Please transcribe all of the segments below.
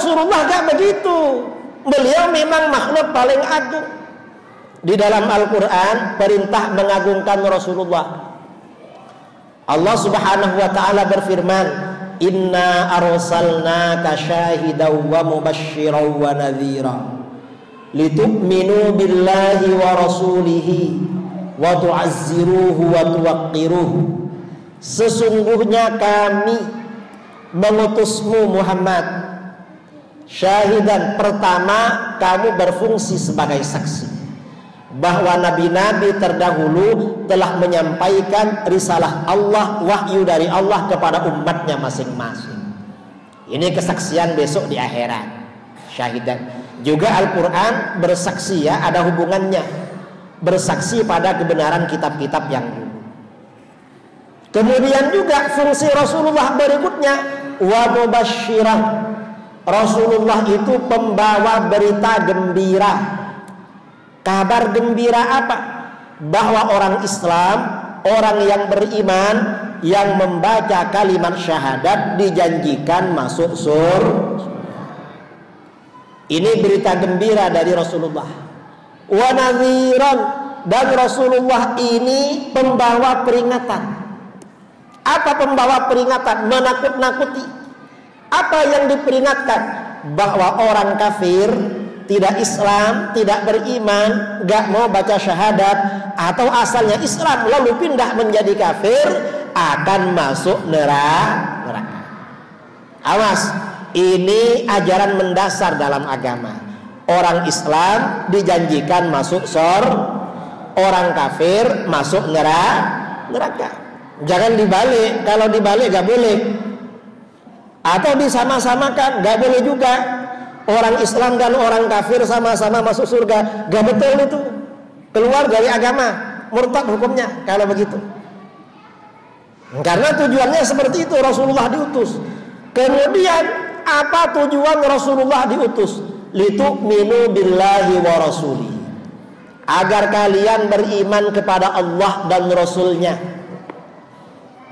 Rasulullah gak begitu. Beliau memang makhluk paling agung. Di dalam Al-Quran perintah mengagungkan Rasulullah. Allah Subhanahu wa ta'ala berfirman, inna arsalnaka syahidan wa mubasysyiran wa nadhira litu'minu billahi wa rasulihi wa tu'azziruhu wa tuwaqqiruhu. Sesungguhnya kami mengutusmu Muhammad syahidan, pertama kamu berfungsi sebagai saksi bahwa nabi-nabi terdahulu telah menyampaikan risalah Allah, wahyu dari Allah kepada umatnya masing-masing. Ini kesaksian besok di akhirat, syahidan. Juga Al-Quran bersaksi, ya, ada hubungannya, bersaksi pada kebenaran kitab-kitab yang dulu. Kemudian juga fungsi Rasulullah berikutnya, wa mubasysyirah. Rasulullah itu pembawa berita gembira. Kabar gembira apa? Bahwa orang Islam, orang yang beriman, yang membaca kalimat syahadat dijanjikan masuk surga. Ini berita gembira dari Rasulullah. Wa nadhiran, dan Rasulullah ini pembawa peringatan. Apa pembawa peringatan? Menakut-nakuti. Apa yang diperingatkan? Bahwa orang kafir, tidak Islam, tidak beriman, gak mau baca syahadat, atau asalnya Islam lalu pindah menjadi kafir, akan masuk neraka. Awas, ini ajaran mendasar dalam agama. Orang Islam dijanjikan masuk surga, orang kafir masuk neraka. Jangan dibalik. Kalau dibalik gak boleh, atau disama-samakan gak boleh juga. Orang Islam dan orang kafir sama-sama masuk surga, gak betul itu. Keluar dari agama, murtad hukumnya kalau begitu. Karena tujuannya seperti itu, Rasulullah diutus. Kemudian apa tujuan Rasulullah diutus? Litu'minu billahi wa rasuli, agar kalian beriman kepada Allah dan Rasulnya.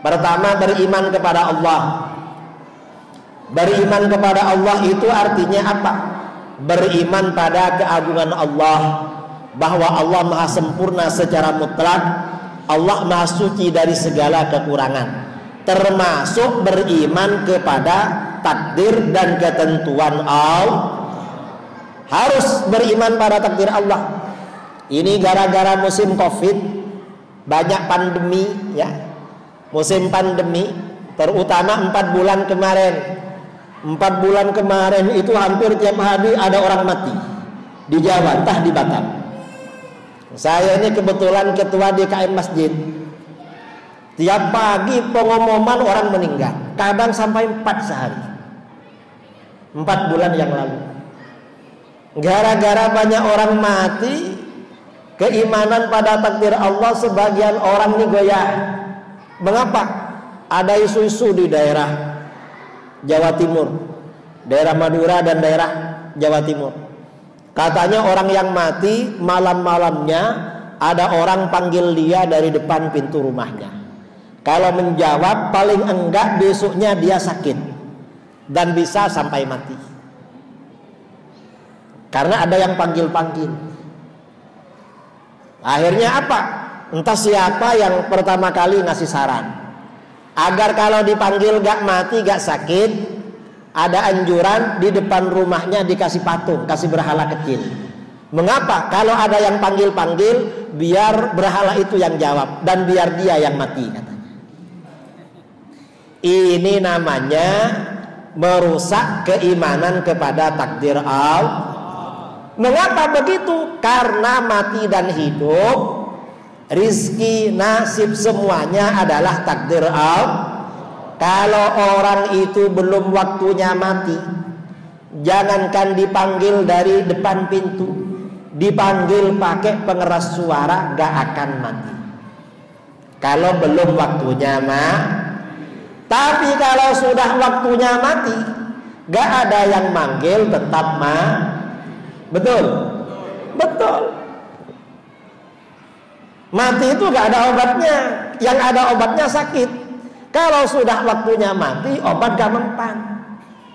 Pertama, beriman kepada Allah. Beriman kepada Allah itu artinya apa? Beriman pada keagungan Allah, bahwa Allah maha sempurna secara mutlak, Allah maha suci dari segala kekurangan, termasuk beriman kepada takdir dan ketentuan Allah. Harus beriman pada takdir Allah. Ini gara-gara musim Covid, banyak pandemi, ya, musim pandemi, terutama 4 bulan kemarin. 4 bulan kemarin itu hampir tiap hari ada orang mati di Jawa, entah di Batam. Saya ini kebetulan ketua DKM masjid. Tiap pagi pengumuman orang meninggal, kadang sampai 4 sehari. 4 bulan yang lalu. Gara-gara banyak orang mati, keimanan pada takdir Allah sebagian orang ini goyah. Mengapa? Ada isu-isu di daerah Jawa Timur, daerah Madura dan daerah Jawa Timur. Katanya orang yang mati malam-malamnya ada orang panggil dia dari depan pintu rumahnya. Kalau menjawab paling enggak besoknya dia sakit dan bisa sampai mati. Karena ada yang panggil-panggil. Akhirnya apa? Entah siapa yang pertama kali ngasih saran, agar kalau dipanggil gak mati, gak sakit, ada anjuran di depan rumahnya dikasih patung, kasih berhala kecil. Mengapa? Kalau ada yang panggil-panggil, biar berhala itu yang jawab dan biar dia yang mati, katanya. Ini namanya merusak keimanan kepada takdir Allah. Mengapa begitu? Karena mati dan hidup, rizki, nasib, semuanya adalah takdir Allah. Kalau orang itu belum waktunya mati, jangankan dipanggil dari depan pintu, dipanggil pakai pengeras suara gak akan mati. Kalau belum waktunya mati. Tapi kalau sudah waktunya mati, gak ada yang manggil, tetap mati. Betul? Betul. Mati itu gak ada obatnya. Yang ada obatnya sakit. Kalau sudah waktunya mati, obat gak mempan.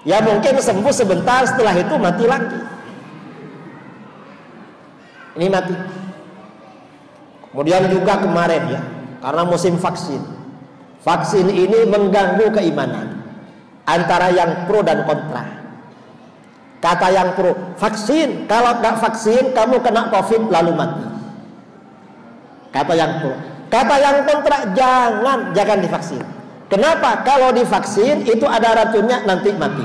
Ya mungkin sembuh sebentar, setelah itu mati lagi. Ini mati. Kemudian juga kemarin ya, karena musim vaksin. Vaksin ini mengganggu keimanan antara yang pro dan kontra. Kata yang pro, vaksin, kalau nggak vaksin kamu kena COVID lalu mati. Kata yang pro. Kata yang kontra, jangan divaksin. Kenapa? Kalau divaksin itu ada racunnya, nanti mati.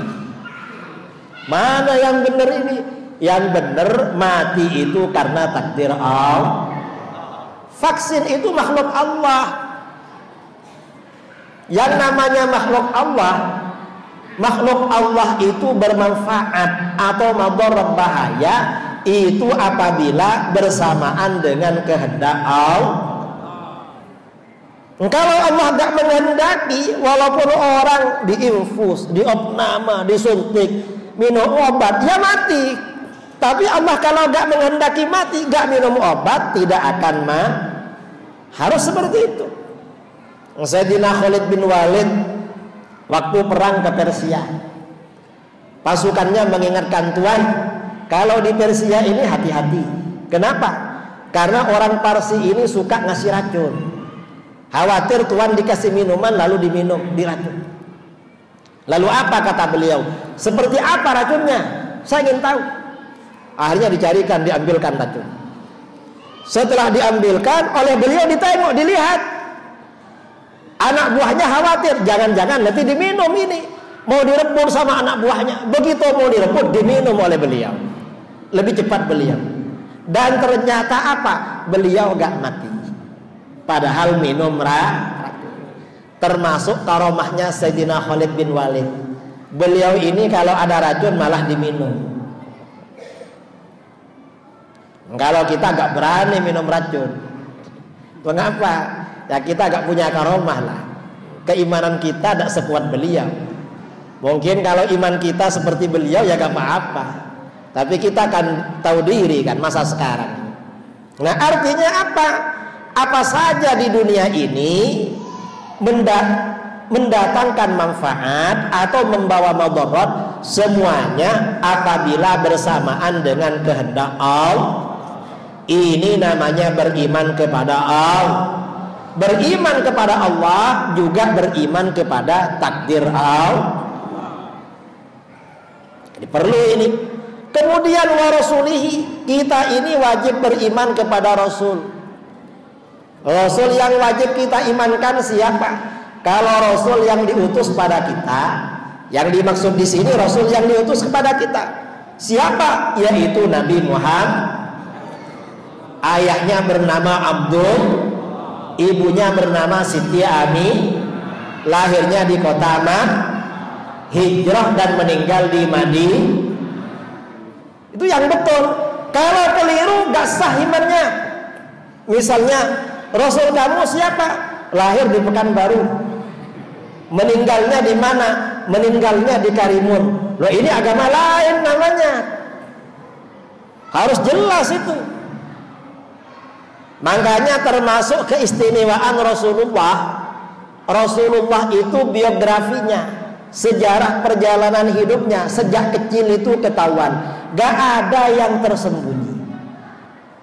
Mana yang benar ini? Yang benar mati itu karena takdir Allah. Vaksin itu makhluk Allah. Yang namanya makhluk Allah itu bermanfaat atau madarat bahaya itu apabila bersamaan dengan kehendak Allah. Kalau Allah tidak menghendaki, walaupun orang diinfus, diopname, disuntik, minum obat, ya mati. Tapi Allah kalau tidak menghendaki mati, tidak minum obat, tidak akan harus seperti itu. Sayyidina Khalid bin Walid waktu perang ke Persia, pasukannya mengingatkan, Tuan, kalau di Persia ini hati-hati. Kenapa? Karena orang Parsi ini suka ngasih racun. Khawatir Tuan dikasih minuman lalu diminum, diracun. Lalu apa kata beliau? Seperti apa racunnya? Saya ingin tahu. Akhirnya dicarikan, diambilkan racun. Setelah diambilkan, oleh beliau ditengok, dilihat. Anak buahnya khawatir, jangan-jangan nanti diminum ini. Mau direbut sama anak buahnya. Begitu mau direbut, diminum oleh beliau. Lebih cepat beliau. Dan ternyata apa? Beliau gak mati. Padahal minum racun. Termasuk karomahnya Sayyidina Khalid bin Walid. Beliau ini kalau ada racun malah diminum. Kalau kita gak berani minum racun. Mengapa? Ya kita gak punya karomah lah. Keimanan kita tidak sekuat beliau. Mungkin kalau iman kita seperti beliau ya gak apa-apa. Tapi kita kan tahu diri kan masa sekarang. Nah artinya apa? Apa saja di dunia ini mendatangkan manfaat atau membawa madarat, semuanya apabila bersamaan dengan kehendak Allah. Ini namanya beriman kepada Allah. Beriman kepada Allah juga beriman kepada takdir Allah. Jadi perlu ini. Kemudian wa rasulihi, kita ini wajib beriman kepada Rasul. Rasul yang wajib kita imankan siapa? Kalau Rasul yang diutus pada kita, yang dimaksud di sini Rasul yang diutus kepada kita. Siapa? Yaitu Nabi Muhammad. Ayahnya bernama Abdul, ibunya bernama Siti Ami, lahirnya di kota hijrah dan meninggal di Madinah. Itu yang betul. Kalau keliru gak sah imannya. Misalnya Rasul kamu siapa? Lahir di Pekanbaru. Meninggalnya di mana? Meninggalnya di Karimun. Loh ini agama lain namanya. Harus jelas itu. Makanya termasuk keistimewaan Rasulullah. Rasulullah itu biografinya, sejarah perjalanan hidupnya sejak kecil itu ketahuan. Gak ada yang tersembunyi,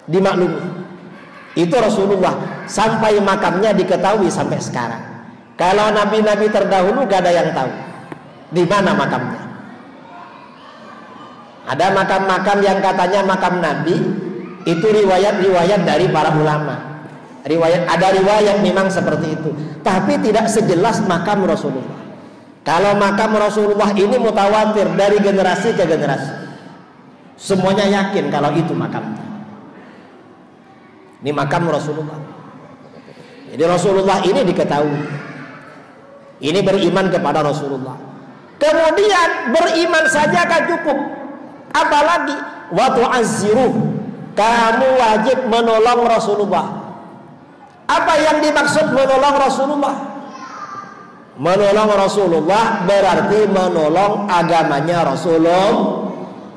dimaklumi. Itu Rasulullah sampai makamnya diketahui sampai sekarang. Kalau nabi-nabi terdahulu gak ada yang tahu di mana makamnya. Ada makam-makam yang katanya makam nabi, itu riwayat-riwayat dari para ulama. Ada riwayat memang seperti itu, tapi tidak sejelas makam Rasulullah. Kalau makam Rasulullah ini mutawatir dari generasi ke generasi. Semuanya yakin kalau itu makamnya. Ini makam Rasulullah. Jadi Rasulullah ini diketahui. Ini beriman kepada Rasulullah. Kemudian beriman saja kan cukup. Apalagi wa tu'azziruh. Kamu wajib menolong Rasulullah. Apa yang dimaksud menolong Rasulullah? Menolong Rasulullah berarti menolong agamanya Rasulullah,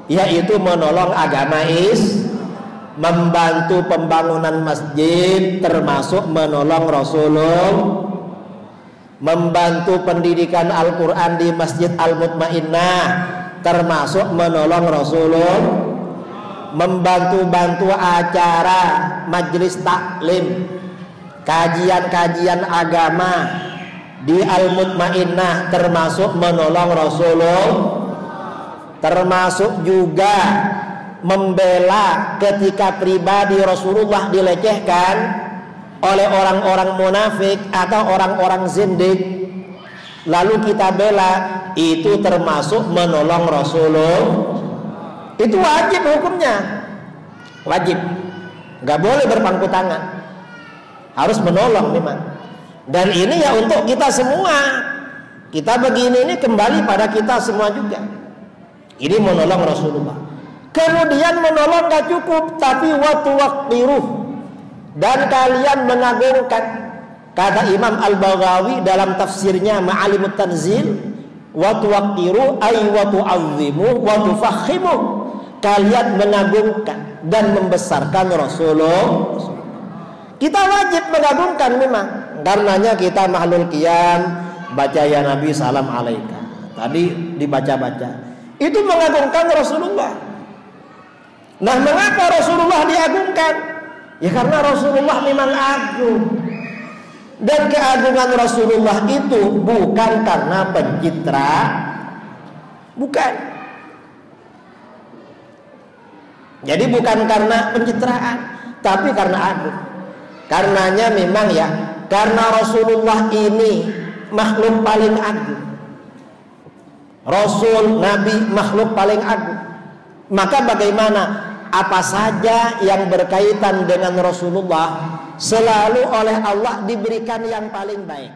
yaitu menolong agama membantu pembangunan masjid, termasuk menolong Rasulullah. membantu pendidikan Al-Quran di Masjid Al-Mutmainnah, termasuk menolong Rasulullah, membantu acara majelis taklim, kajian-kajian agama di Al-Mutmainnah, termasuk menolong Rasulullah, termasuk juga membela ketika pribadi Rasulullah dilecehkan oleh orang-orang munafik atau orang-orang zindik, lalu kita bela, itu termasuk menolong Rasulullah. Itu wajib hukumnya, wajib, nggak boleh berpangku tangan, harus menolong memang. Dan ini ya untuk kita semua, kita begini ini kembali pada kita semua juga. Ini menolong Rasulullah. Kemudian menolong gak cukup, tapi watuwaqiruh, dan kalian mengagungkan. Kata Imam Al-Baghawi dalam tafsirnya Ma'alimut Tanzil, watuwaqiruh ay watu'azzimu watufakhimu, kalian mengagungkan dan membesarkan Rasulullah. Kita wajib mengagungkan memang, karenanya kita mahlul qiyam, baca ya Nabi salam alaika, tadi dibaca-baca, itu mengagungkan Rasulullah. Nah, mengapa Rasulullah diagungkan? Ya karena Rasulullah memang agung. Dan keagungan Rasulullah itu bukan karena pencitra, bukan. Jadi bukan karena pencitraan, tapi karena agung. Karenanya memang ya, karena Rasulullah ini makhluk paling agung, Rasul, Nabi, makhluk paling agung. Maka bagaimana apa saja yang berkaitan dengan Rasulullah selalu oleh Allah diberikan yang paling baik.